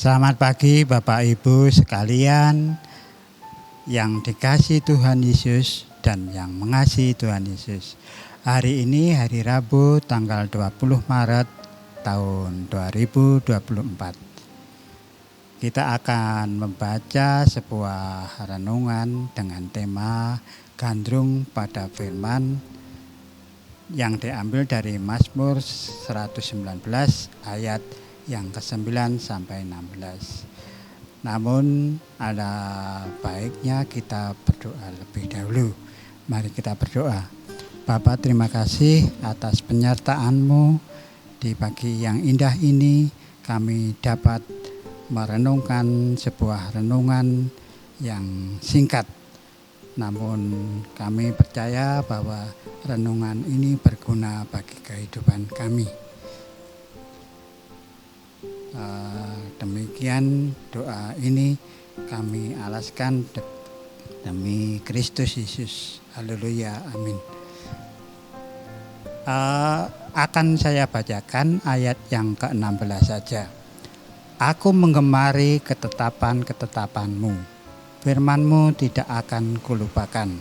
Selamat pagi Bapak Ibu sekalian yang dikasihi Tuhan Yesus dan yang mengasihi Tuhan Yesus. Hari ini hari Rabu tanggal 20 Maret tahun 2024. Kita akan membaca sebuah renungan dengan tema Gandrung pada Firman yang diambil dari Mazmur 119 ayat yang ke-9 sampai 16. Namun ada baiknya kita berdoa lebih dahulu. Mari kita berdoa. Bapa, terima kasih atas penyertaan-Mu di pagi yang indah ini. Kami dapat merenungkan sebuah renungan yang singkat. Namun kami percaya bahwa renungan ini berguna bagi kehidupan kami. Demikian doa ini kami alaskan demi Kristus Yesus. Haleluya, amin. Akan saya bacakan ayat yang ke-16 saja. Aku menggemari ketetapan-ketetapan-Mu, firman-Mu tidak akan kulupakan.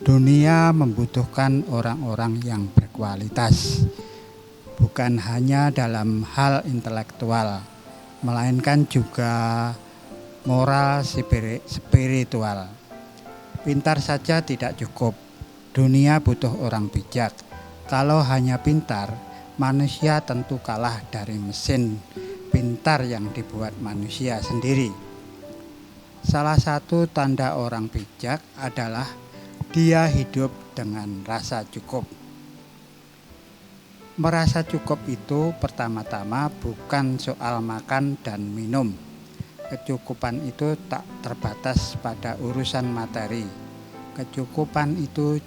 Dunia membutuhkan orang-orang yang berkualitas, bukan hanya dalam hal intelektual, melainkan juga moral spiritual. Pintar saja tidak cukup. Dunia butuh orang bijak. Kalau hanya pintar, manusia tentu kalah dari mesin pintar yang dibuat manusia sendiri. Salah satu tanda orang bijak adalah dia hidup dengan rasa cukup. Merasa cukup itu pertama-tama bukan soal makan dan minum. Kecukupan itu tak terbatas pada urusan materi. Kecukupan itu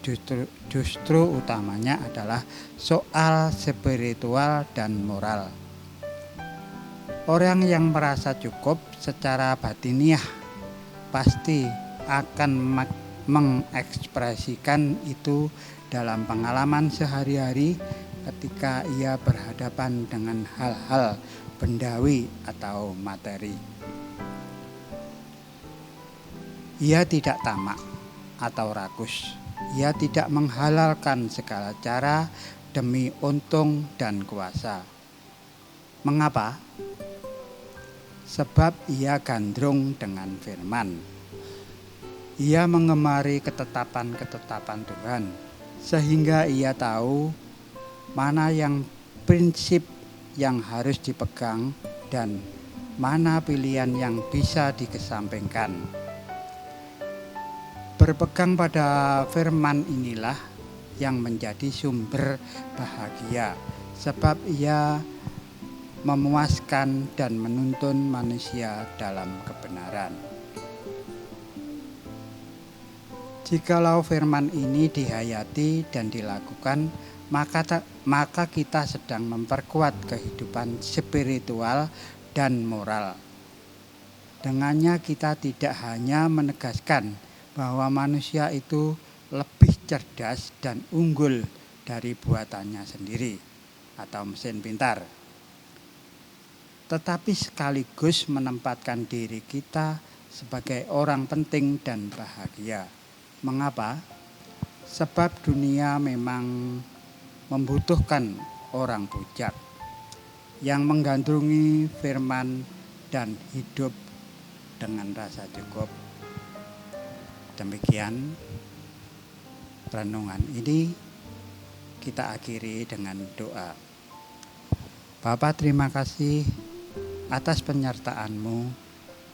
justru utamanya adalah soal spiritual dan moral. Orang yang merasa cukup secara batiniah pasti akan mengekspresikan itu dalam pengalaman sehari-hari ketika ia berhadapan dengan hal-hal bendawi atau materi. Ia tidak tamak atau rakus. Ia tidak menghalalkan segala cara demi untung dan kuasa. Mengapa? Sebab ia gandrung dengan firman. Ia mengemari ketetapan-ketetapan Tuhan, sehingga ia tahu mana yang prinsip yang harus dipegang dan mana pilihan yang bisa dikesampingkan. Berpegang pada firman inilah yang menjadi sumber bahagia, sebab ia memuaskan dan menuntun manusia dalam kebenaran. Jikalau firman ini dihayati dan dilakukan, maka kita sedang memperkuat kehidupan spiritual dan moral. Dengannya kita tidak hanya menegaskan bahwa manusia itu lebih cerdas dan unggul dari buatannya sendiri atau mesin pintar, tetapi sekaligus menempatkan diri kita sebagai orang penting dan bahagia. Mengapa? Sebab dunia memang membutuhkan orang bijak yang menggandrungi firman dan hidup dengan rasa cukup. Demikian renungan ini kita akhiri dengan doa. Bapa, terima kasih atas penyertaan-Mu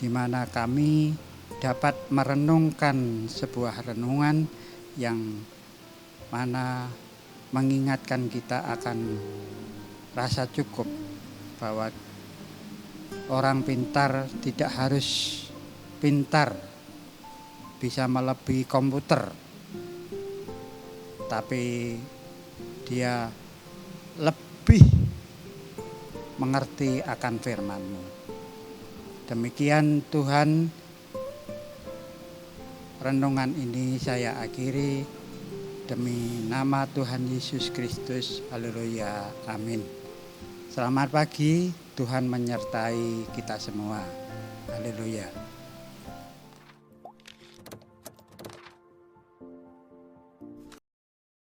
di mana kami dapat merenungkan sebuah renungan yang mana mengingatkan kita akan rasa cukup, bahwa orang pintar tidak harus pintar bisa melebihi komputer, tapi dia lebih mengerti akan firman-Mu. Demikian Tuhan, renungan ini saya akhiri demi nama Tuhan Yesus Kristus. Haleluya, amin. Selamat pagi. Tuhan menyertai kita semua. Haleluya.